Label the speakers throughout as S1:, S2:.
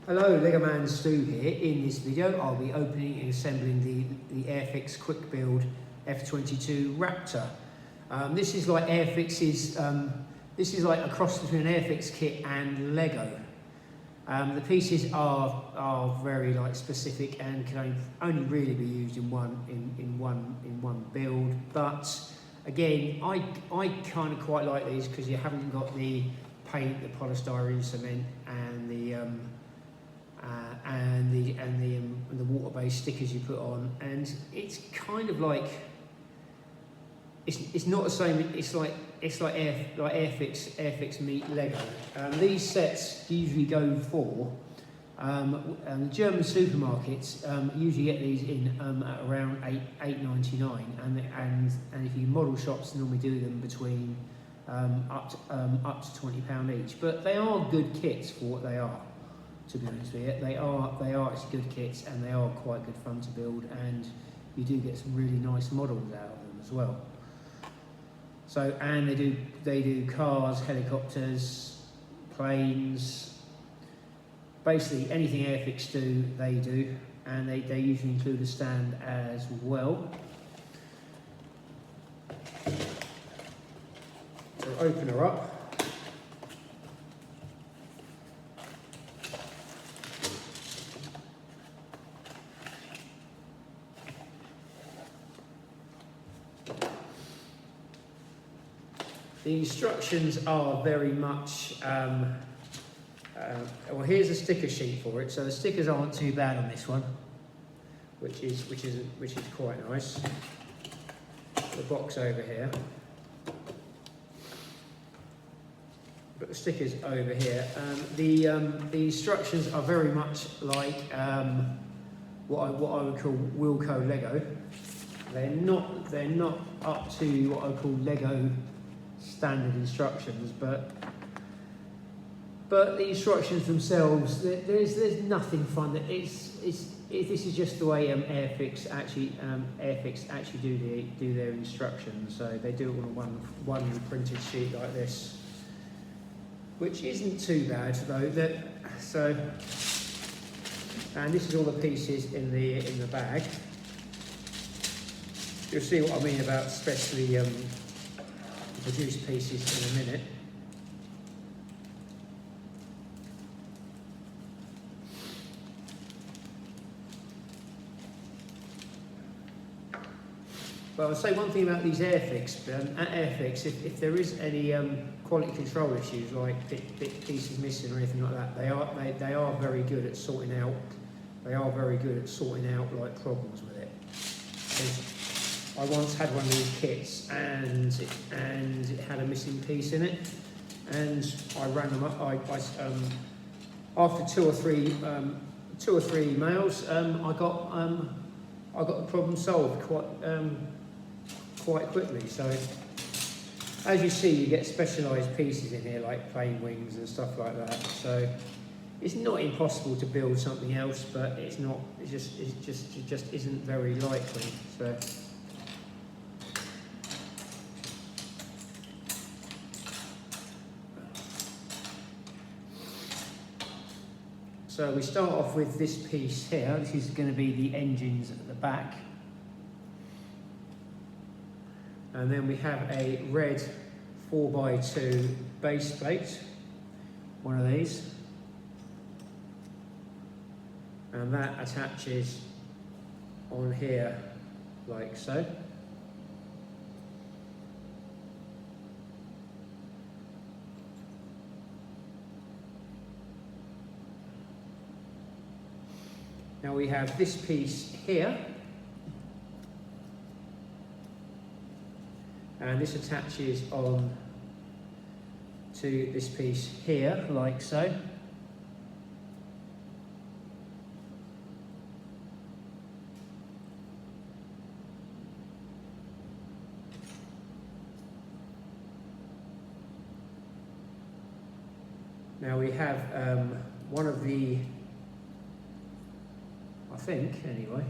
S1: Hello, Lego Man Stu here. In this video I'll be opening and assembling the Airfix quick build F-22 Raptor. This is like Airfix's, this is like a cross between an Airfix kit and Lego. The pieces are very like specific and can only really be used in one build. But again, I kind of quite like these because you haven't got the paint, the polystyrene cement, and the water-based stickers you put on, and it's kind of like it's not the same. It's like Airfix meet Lego. These sets usually go for the German supermarkets. Usually get these in at around $8.99, and if you model shops normally do them between up to £20 each. But they are good kits for what they are. To be honest with you, they are actually good kits, and they are quite good fun to build, and you do get some really nice models out of them as well. So, and they do cars, helicopters, planes, basically anything Airfix do, they do, and they usually include a stand as well. So open her up. The instructions are very much, well, here's a sticker sheet for it. So the stickers aren't too bad on this one, which is quite nice. The box over here, but the stickers over here. The instructions are very much like what I would call Wilco Lego. They're not up to what I would call Lego standard instructions, but the instructions themselves, there's nothing fun. This is just the way Airfix actually do their instructions. So they do it on one printed sheet like this, which isn't too bad though. And this is all the pieces in the bag. You'll see what I mean about specially produced pieces in a minute. But I'll say one thing about these Airfix. At Airfix, if there is any quality control issues, like bit pieces missing or anything like that, they are very good at sorting out. They are very good at sorting out like problems with it. I once had one of these kits, and it had a missing piece in it, and I rang them up. After two or three emails, I got the problem solved quite quickly. So, as you see, you get specialised pieces in here, like plane wings and stuff like that. So, it's not impossible to build something else, but it's not. It just isn't very likely. So we start off with this piece here. This is going to be the engines at the back. And then we have a red 4x2 base plate, one of these. And that attaches on here like so. Now we have this piece here, and this attaches on to this piece here, like so. Now we have one of the, I think, anyway.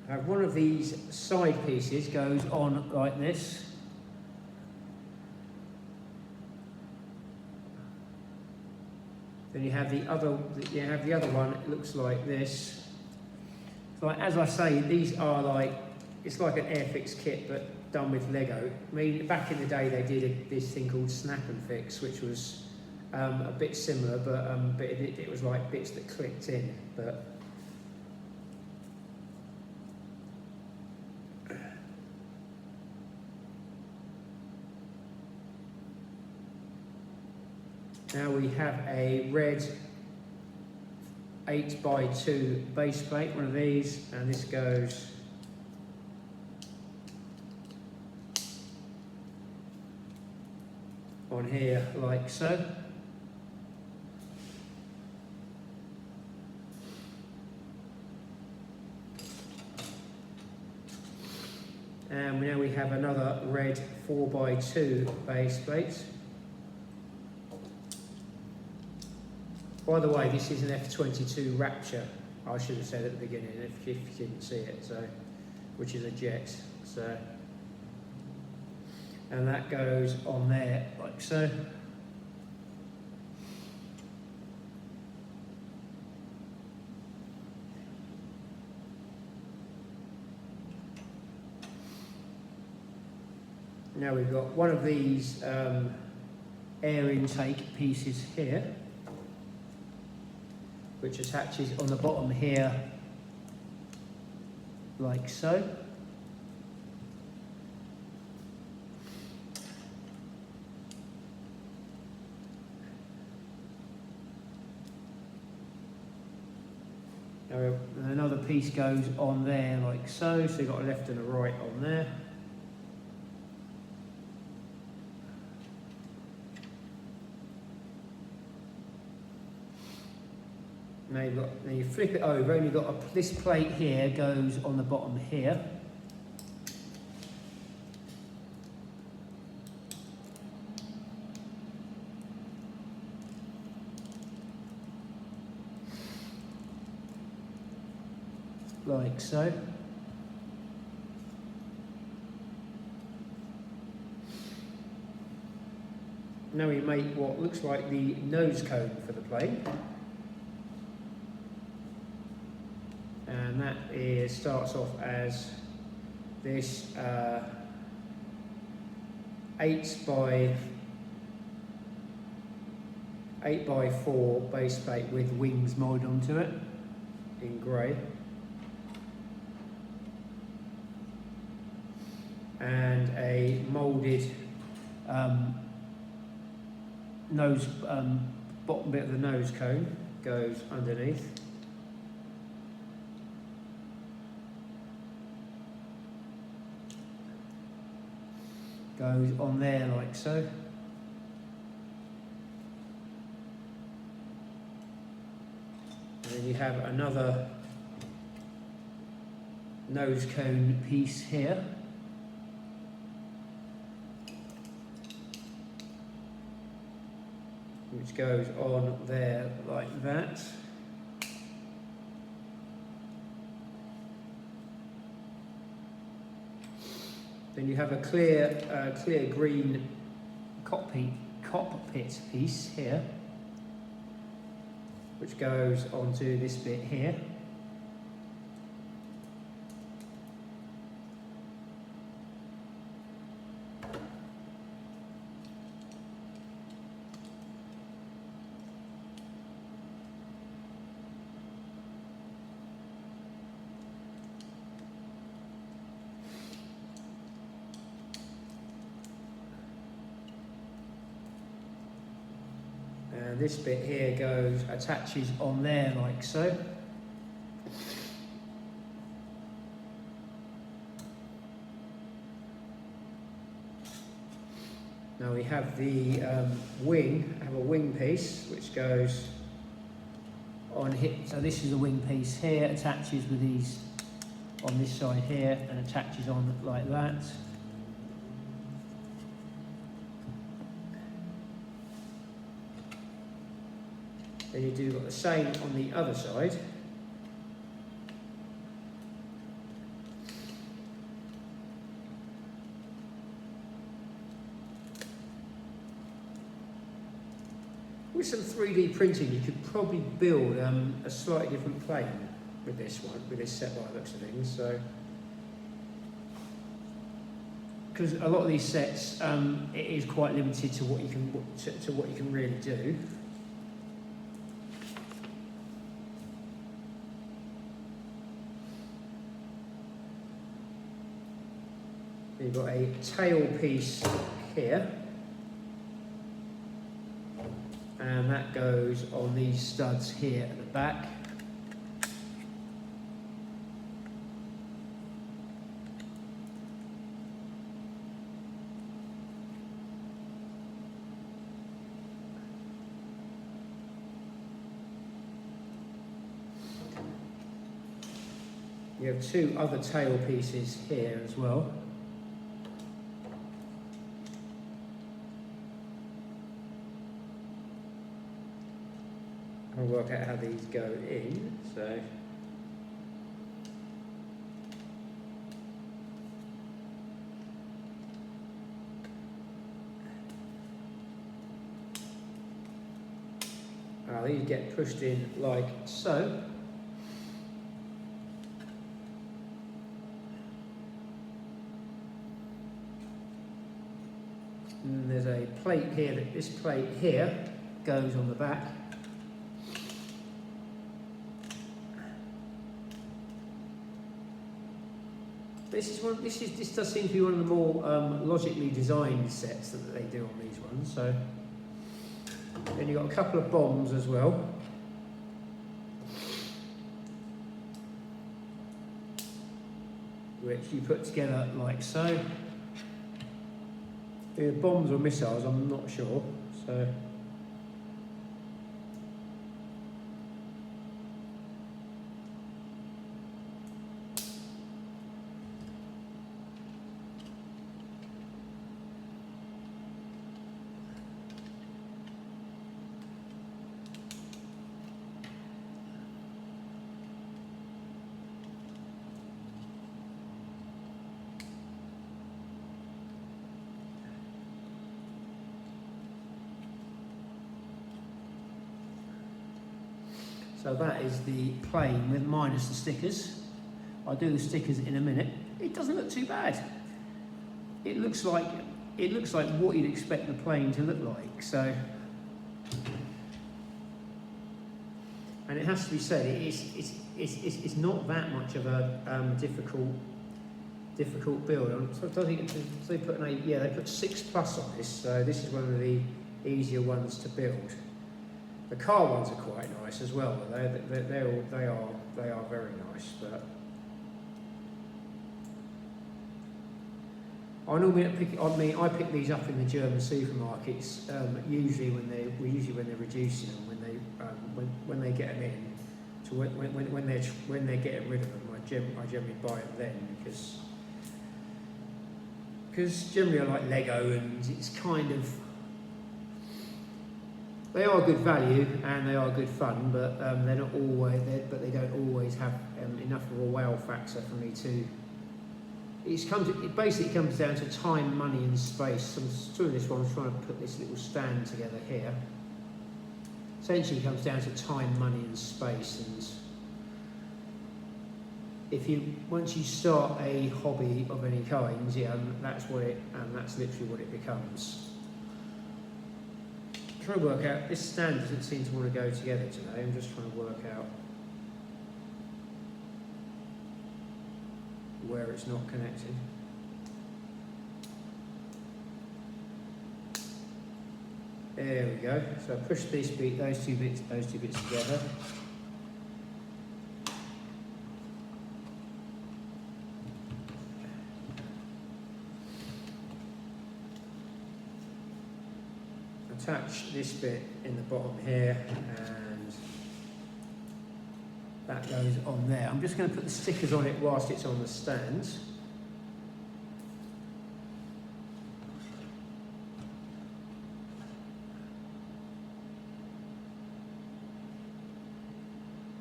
S1: have one of these side pieces goes on like this. Then you have the other one. It looks like this. So like, as I say, these are like, it's like an Airfix kit but done with Lego. I mean, back in the day they did this thing called Snap and Fix, which was a bit similar, but it was like bits that clicked in. But now we have a red 8x2 base plate, one of these, and this goes on here like so. And now we have another red 4x2 base plate. By the way, this is an F-22 Raptor. I should have said at the beginning if you didn't see it. So, which is a jet. So, and that goes on there like so. Now we've got one of these air intake pieces here, which attaches on the bottom here like so. Now another piece goes on there like so, so you've got a left and a right on there. Now you flip it over and you've got this plate here goes on the bottom here. Like so. Now we make what looks like the nose cone for the plane. And that starts off as this 8x4 base plate with wings moulded onto it in grey. And a moulded nose, bottom bit of the nose cone goes underneath. Goes on there like so. And then you have another nose cone piece here. Which goes on there like that. Then you have a clear green cockpit piece here, which goes onto this bit here. And this bit here attaches on there like so. Now we have the a wing piece which goes on here. So this is a wing piece here, attaches with these on this side here and attaches on like that. Then you do got the same on the other side. with some 3D printing, you could probably build a slightly different plane with this set by the looks of things. So, because a lot of these sets, it is quite limited to what you can really do. You've got a tail piece here, and that goes on these studs here at the back. You have two other tail pieces here as well. I'll work out how these go in, so. These get pushed in like so. And there's a plate here, this plate here goes on the back. This does seem to be one of the more logically designed sets that they do on these ones. So then you've got a couple of bombs as well. Which you put together like so. Either bombs or missiles, I'm not sure. So So that is the plane with minus the stickers. I'll do the stickers in a minute. It doesn't look too bad. It looks like what you'd expect the plane to look like. So, and it has to be said, it's not that much of a difficult build. So I think they put they put 6+ on this. So this is one of the easier ones to build. The car ones are quite nice as well. They are very nice. But I pick these up in the German supermarkets usually when they're reducing them, when they get them in, to when they're getting rid of them. I generally buy them then because generally I like Lego, and it's kind of. They are good value and they are good fun, but they're not always. They don't always have enough of a wow factor for me to. It basically comes down to time, money, and space. I'm doing this one. I'm trying to put this little stand together here. Essentially, it comes down to time, money, and space. And once you start a hobby of any kind, that's literally what it becomes. I'm trying to work out, this stand doesn't seem to want to go together today. I'm just trying to work out where it's not connected. There we go. So I push those two bits together. Attach this bit in the bottom here, and that goes on there. I'm just going to put the stickers on it whilst it's on the stand.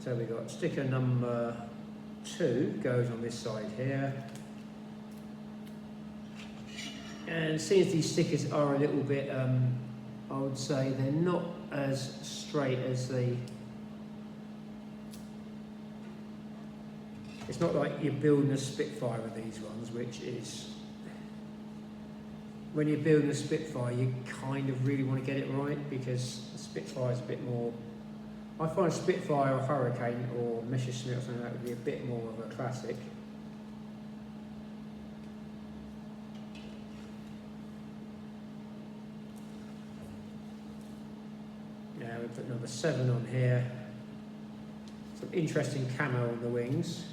S1: So we've got sticker number 2 goes on this side here. And seeing as these stickers are a little bit I would say they're not as straight as the. It's not like you're building a Spitfire with these ones, which is, when you're building a Spitfire, you kind of really want to get it right, because the Spitfire is a bit more. I find Spitfire or Hurricane or Messerschmitt or something like that would be a bit more of a classic. Now we put number 7 on here. Some interesting camo on the wings.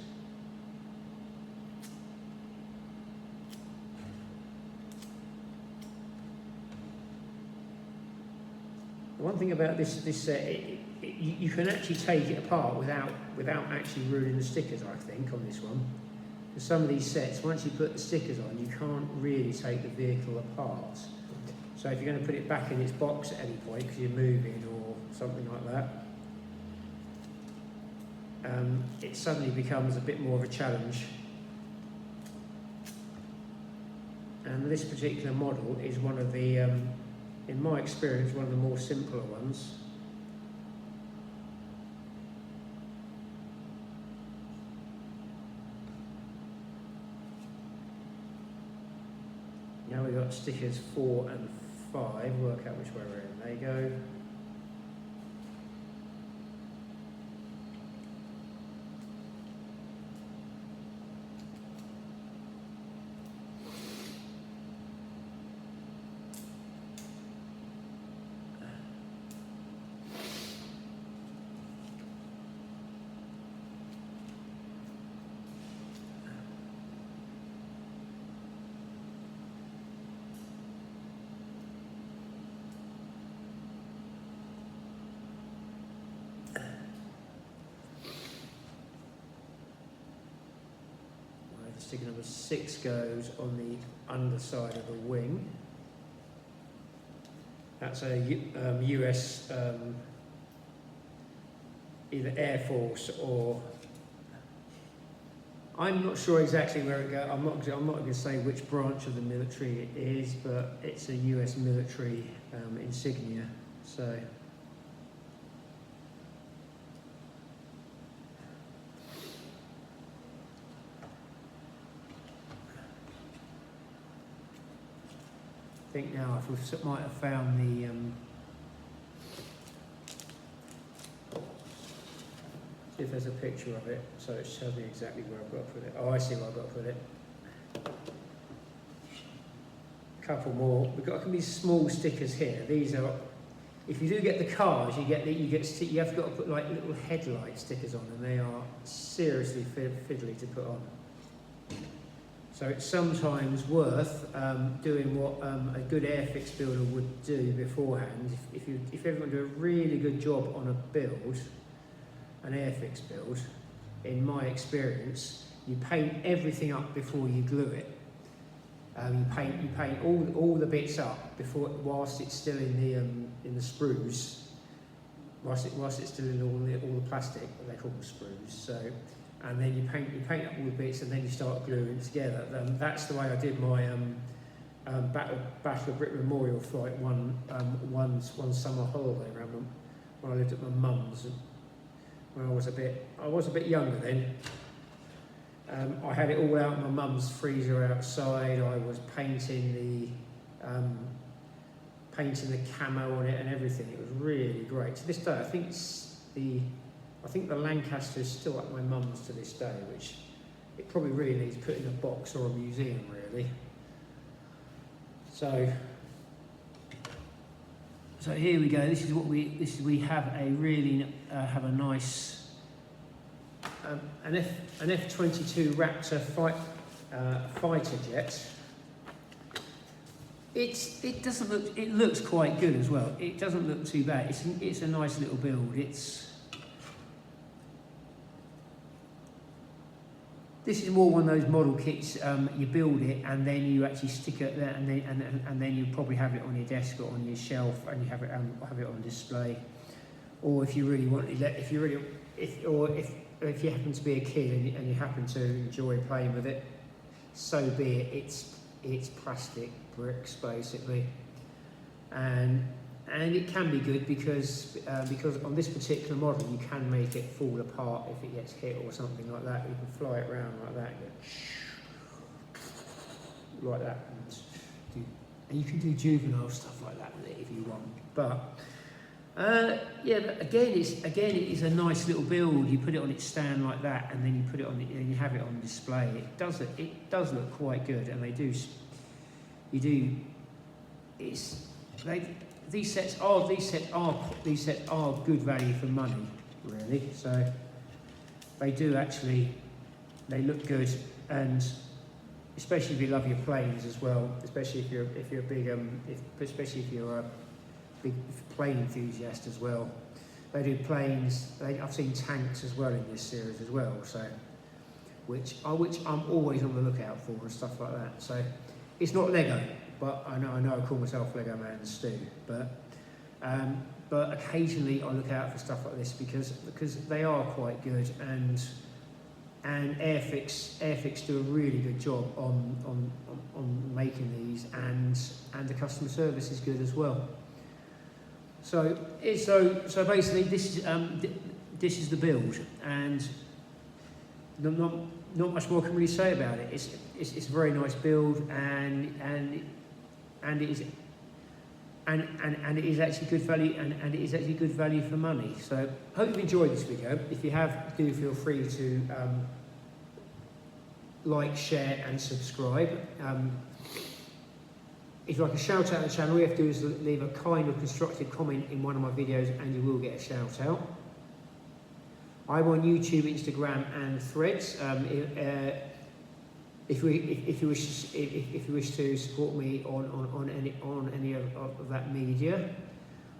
S1: The one thing about this set, you can actually take it apart without actually ruining the stickers, I think, on this one. For some of these sets, once you put the stickers on, you can't really take the vehicle apart. So if you're going to put it back in its box at any point, because you're moving or something like that, it suddenly becomes a bit more of a challenge. And this particular model is one of the, in my experience, one of the more simpler ones. Now we've got stickers 4 and 5, work out which way we're in. There you go. Sticker number 6 goes on the underside of the wing. That's a US either Air Force or, I'm not sure exactly where it goes. I'm not going to say which branch of the military it is, but it's a US military insignia. So. I think now if we might have found the see if there's a picture of it, so it shows me exactly where I've got to put it. Oh, I see where I've got to put it. A couple more. We've got these small stickers here. These are, if you do get the cars, you have got to put like little headlight stickers on, and they are seriously fiddly to put on. So it's sometimes worth doing what a good Airfix builder would do beforehand. If everyone do a really good job on a build, an Airfix build, in my experience, you paint everything up before you glue it. You paint all the bits up before, whilst it's still in the sprues, whilst it's still in all the plastic, they call them sprues. So. And then you paint up all the bits, and then you start gluing it together. That's the way I did my Battle of Britain Memorial flight one summer holiday around when I lived at my mum's. When I was a bit younger then. I had it all out in my mum's freezer outside. I was painting the camo on it and everything. It was really great. To this day, I think the Lancaster is still at my mum's to this day, which it probably really needs put in a box or a museum, really. So here we go. This is what we have a really have a nice an F-22 Raptor fighter jet. It looks quite good as well. It doesn't look too bad. It's a nice little build. This is more one of those model kits. You build it and then you actually stick it there, and then you probably have it on your desk or on your shelf, and you have it on display. Or if you really want, if you happen to be a kid and you happen to enjoy playing with it, so be it. It's plastic bricks basically, and and it can be good because on this particular model you can make it fall apart if it gets hit or something like that. You can fly it around like that, like that, and you can do juvenile stuff like that with it if you want. But yeah, but again, it is a nice little build. You put it on its stand like that, and then you put it on, and you have it on display. It does look quite good, and these sets are good value for money, really. So they look good, and especially if you love your planes as well. Especially if you're a big big plane enthusiast as well. They do planes. I've seen tanks as well in this series as well. So which I'm always on the lookout for and stuff like that. So it's not Lego. But I know I call myself Lego Man Stu, but occasionally I look out for stuff like this because they are quite good, and Airfix do a really good job on making these, and the customer service is good as well. So basically this is the build, and not much more can really say about it. It's a very nice build, and it is actually good value, and it is actually good value for money. So hope you've enjoyed this video. If you have, do feel free to like, share and subscribe. If you'd like a shout out on the channel, all you have to do is leave a kind or constructive comment in one of my videos and you will get a shout out. I'm on YouTube, Instagram and Threads. If you wish to support me on any of that media,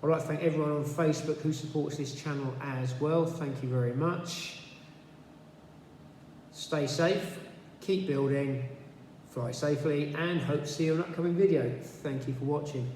S1: I'd like to thank everyone on Facebook who supports this channel as well. Thank you very much. Stay safe, keep building, fly safely, and hope to see you in an upcoming video. Thank you for watching.